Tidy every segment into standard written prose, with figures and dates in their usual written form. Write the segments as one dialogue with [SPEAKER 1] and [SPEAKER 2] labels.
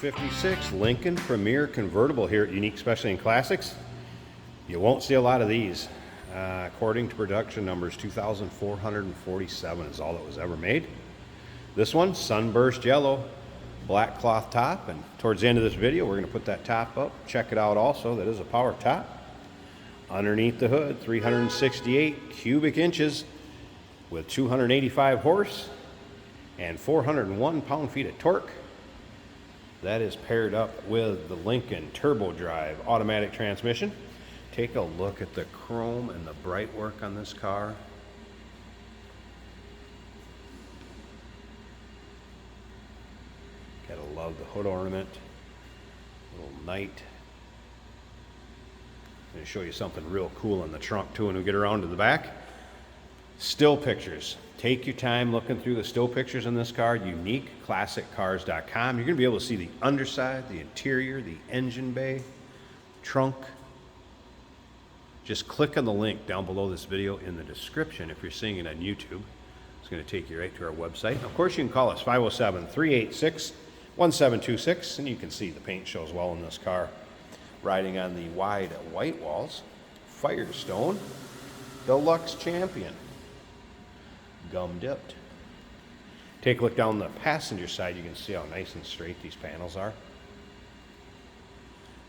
[SPEAKER 1] 1956 Lincoln Premier Convertible here at Unique Specialty and Classics. You won't see a lot of these. According to production numbers, 2,447 is all that was ever made. This one, sunburst yellow, black cloth top, and towards the end of this video, we're going to put that top up. Check it out also. That is a power top. Underneath the hood, 368 cubic inches with 285 horse and 401 pound-feet of torque. That is paired up with the Lincoln Turbo Drive automatic transmission. Take a look at the chrome and the bright work on this car. Gotta love the hood ornament. Little knight. I'm gonna show you something real cool in the trunk too when we get around to the back. Still pictures. Take your time looking through the still pictures in this car. UniqueClassicCars.com. You're gonna be able to see the underside, the interior, the engine bay, trunk. Just click on the link down below this video in the description if you're seeing it on YouTube. It's going to take you right to our website. Of course, you can call us 507-386-1726, and you can see the paint shows well in this car. Riding on the wide white walls, Firestone Deluxe Champion, gum dipped. Take a look down the passenger side. You can see how nice and straight these panels are.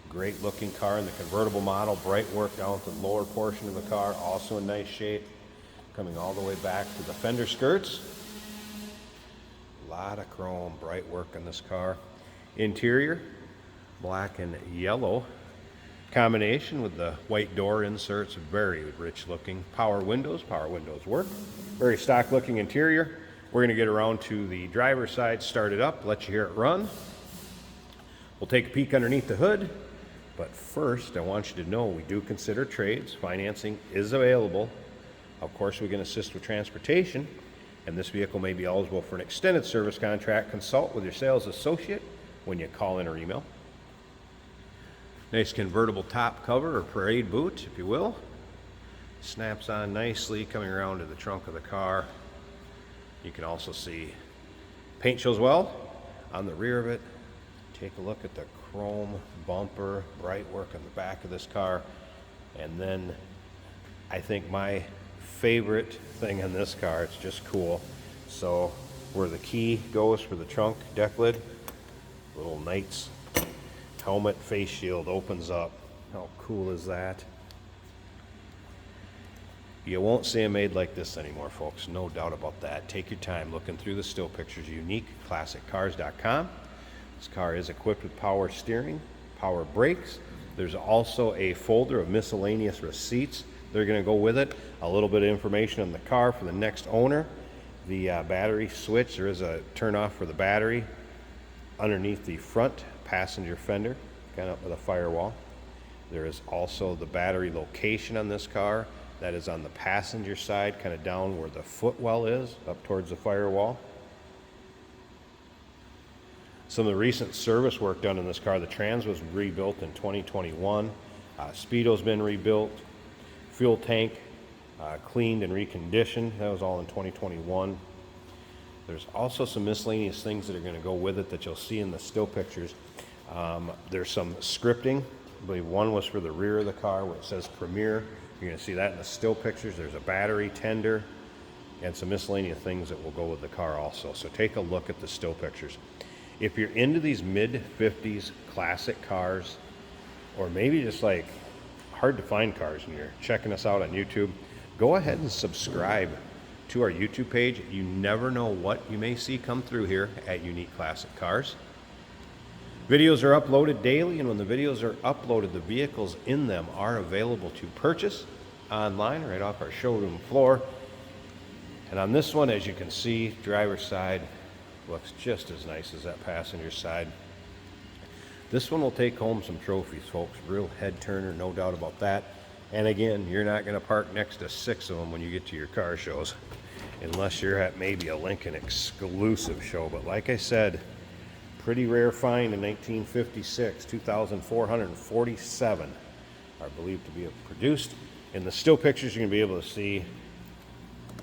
[SPEAKER 1] Great looking car in the convertible model. Bright work down at the lower portion of the car, also in nice shape. Coming all the way back to the fender skirts. A lot of chrome, bright work in this car. Interior, black and yellow combination with the white door inserts. Very rich looking. Power windows work. Very stock looking interior. We're going to get around to the driver's side, start it up, let you hear it run. We'll take a peek underneath the hood. But first, I want you to know we do consider trades. Financing is available. Of course, we can assist with transportation, and this vehicle may be eligible for an extended service contract. Consult with your sales associate when you call in or email. Nice convertible top cover or parade boot, if you will. Snaps on nicely coming around to the trunk of the car. You can also see paint shows well on the rear of it. Take a look at the chrome bumper, bright work on the back of this car. And then I think my favorite thing on this car, it's just cool. So where the key goes for the trunk deck lid, little Knight's helmet face shield opens up. How cool is that? You won't see them made like this anymore, folks. No doubt about that. Take your time looking through the still pictures. UniqueClassicCars.com. This car is equipped with power steering, power brakes. There's also a folder of miscellaneous receipts that are going to go with it. A little bit of information on the car for the next owner. The battery switch, there is a turn off for the battery underneath the front passenger fender, kind of up with a firewall. There is also the battery location on this car. That is on the passenger side, kind of down where the footwell is, up towards the firewall. Some of the recent service work done in this car, the trans was rebuilt in 2021. Speedo's been rebuilt. Fuel tank cleaned and reconditioned. That was all in 2021. There's also some miscellaneous things that are going to go with it that you'll see in the still pictures. There's some scripting. I believe one was for the rear of the car where it says Premier. You're going to see that in the still pictures. There's a battery tender and some miscellaneous things that will go with the car also. So take a look at the still pictures. If you're into these mid-50s classic cars, or maybe just like hard to find cars and you're checking us out on YouTube, go ahead and subscribe to our YouTube page. You never know what you may see come through here at Unique Classic Cars. Videos are uploaded daily, and when the videos are uploaded, the vehicles in them are available to purchase online right off our showroom floor. And on this one, as you can see, driver's side looks just as nice as that passenger side. This one will take home some trophies, folks. Real head turner, no doubt about that. And again, you're not going to park next to 6 of them when you get to your car shows, unless you're at maybe a Lincoln exclusive show. But like I said, pretty rare find in 1956. 2,447 are believed to be produced. In the still pictures, you're going to be able to see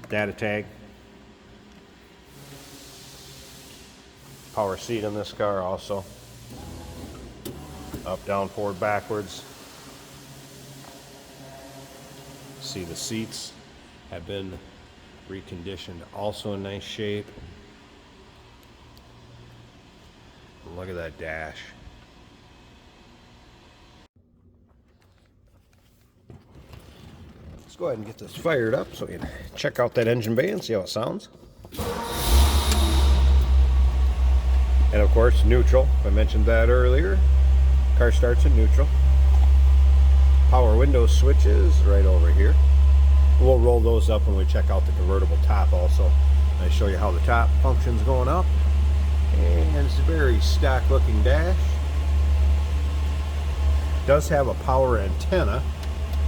[SPEAKER 1] data tag, power seat on this car also. Up, down, forward, backwards. See, the seats have been reconditioned, also in nice shape. Look at that dash. Let's go ahead and get this fired up so we can check out that engine bay and see how it sounds. And of course, neutral. I mentioned that earlier. Car starts in neutral. Power window switches right over here. We'll roll those up when we check out the convertible top also. I show you how the top functions going up. And it's a very stock looking dash. It does have a power antenna.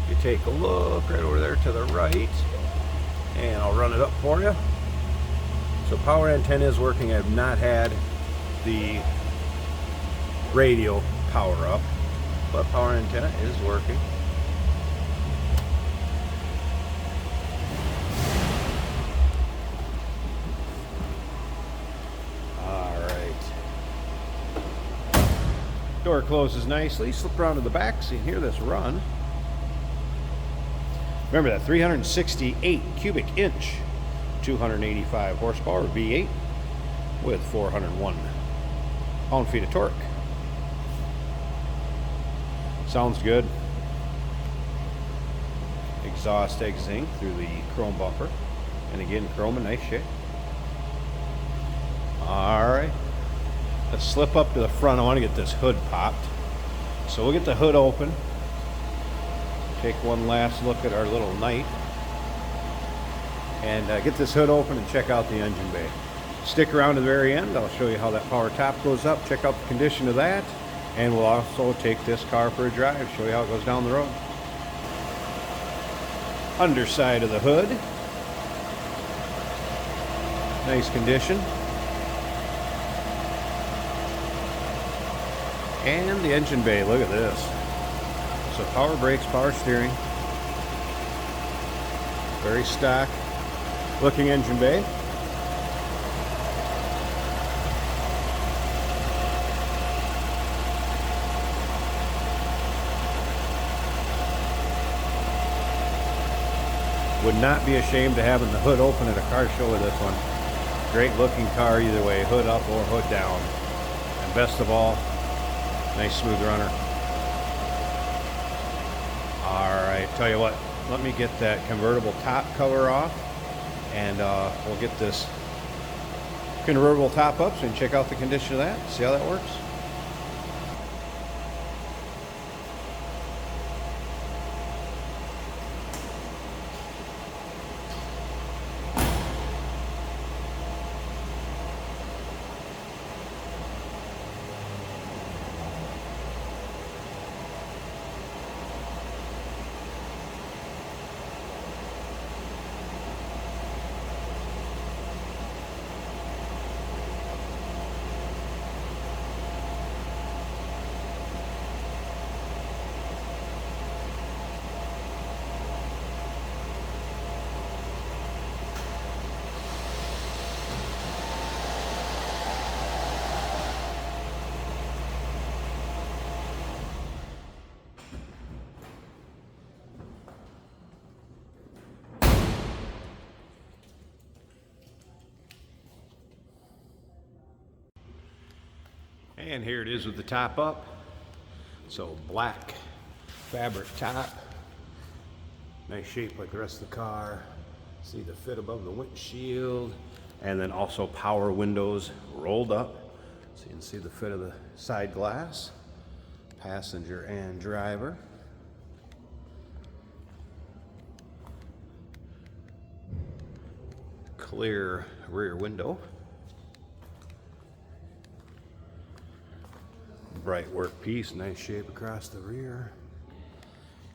[SPEAKER 1] You take a look right over there to the right, and I'll run it up for you. So power antenna is working. I've not had the radio power up, but power antenna is working. Door closes nicely. Slip around to the back so you can hear this run. Remember that 368 cubic inch, 285 horsepower V8 with 401 pound-feet of torque. Sounds good. Exhaust exiting through the chrome bumper. And again, chrome in nice shape. Alright. Let's slip up to the front. I want to get this hood popped. So we'll get the hood open. Take one last look at our little night. And get this hood open and check out the engine bay. Stick around to the very end. I'll show you how that power top goes up. Check out the condition of that. And we'll also take this car for a drive. Show you how it goes down the road. Underside of the hood. Nice condition. And the engine bay, look at this. So power brakes, power steering. Very stock looking engine bay. Would not be ashamed of having the hood open at a car show with this one. Great looking car either way, hood up or hood down. And best of all, nice smooth runner. Alright, tell you what, let me get that convertible top cover off and we'll get this convertible top up so you can check out the condition of that, see how that works. And here it is with the top up. So black fabric top. Nice shape like the rest of the car. See the fit above the windshield. And then also power windows rolled up. So you can see the fit of the side glass. Passenger and driver. Clear rear window. Bright workpiece, nice shape across the rear.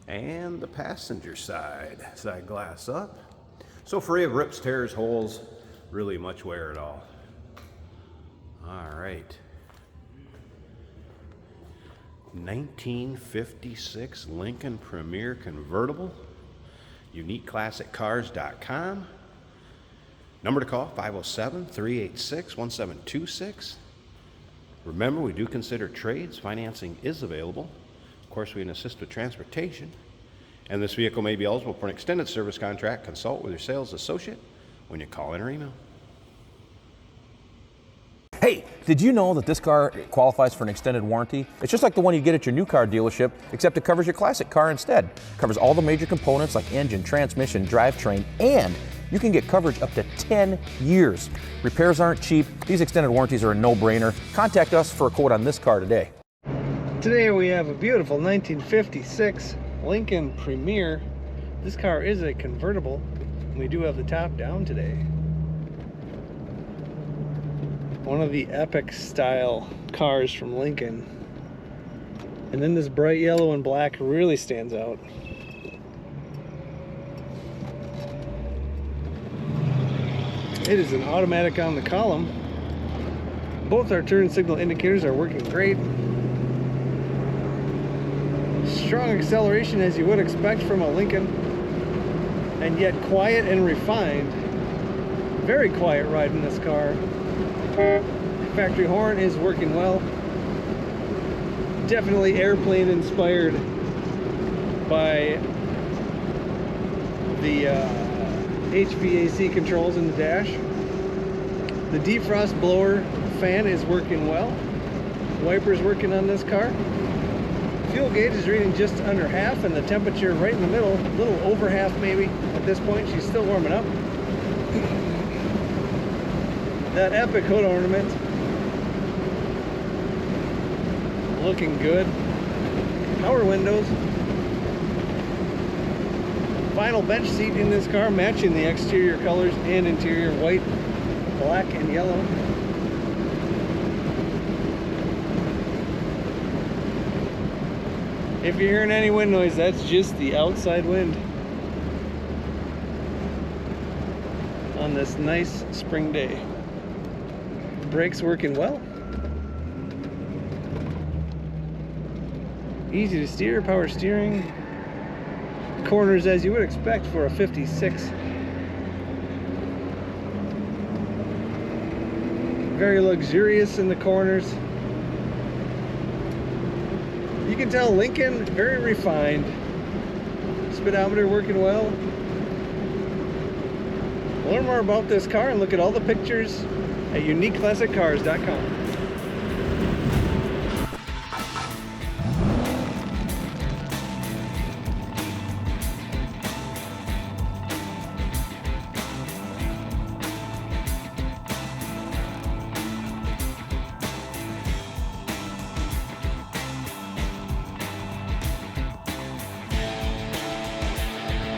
[SPEAKER 1] And the passenger side glass up. So free of rips, tears, holes, really much wear at all. All right. 1956 Lincoln Premier convertible. UniqueClassicCars.com. Number to call, 507-386-1726. Remember, we do consider trades. Financing is available. Of course, we can assist with transportation. And this vehicle may be eligible for an extended service contract. Consult with your sales associate when you call in or email.
[SPEAKER 2] Hey, did you know that this car qualifies for an extended warranty? It's just like the one you get at your new car dealership, except it covers your classic car instead. It covers all the major components like engine, transmission, drivetrain, and you can get coverage up to 10 years. Repairs aren't cheap. These extended warranties are a no-brainer. Contact us for a quote on this car today.
[SPEAKER 3] Today we have a beautiful 1956 Lincoln Premier. This car is a convertible. We do have the top down today. One of the epic style cars from Lincoln. And then this bright yellow and black really stands out. It is an automatic on the column. Both our turn signal indicators are working great. Strong acceleration as you would expect from a Lincoln, and yet quiet and refined. Very quiet ride in this car. Factory horn is working well. Definitely airplane inspired by the HVAC controls in the dash. The defrost blower fan is working well. Wipers working on this car. Fuel gauge is reading just under half, and the temperature right in the middle, a little over half maybe at this point. She's still warming up. That epic hood ornament looking good. Power windows. Vinyl bench seat in this car, matching the exterior colors and interior, white, black, and yellow. If you're hearing any wind noise, that's just the outside wind on this nice spring day. Brakes working well. Easy to steer, power steering. Corners as you would expect for a 56. Very luxurious in the corners. You can tell Lincoln, very refined. Speedometer working well. Learn more about this car and look at all the pictures at uniqueclassiccars.com.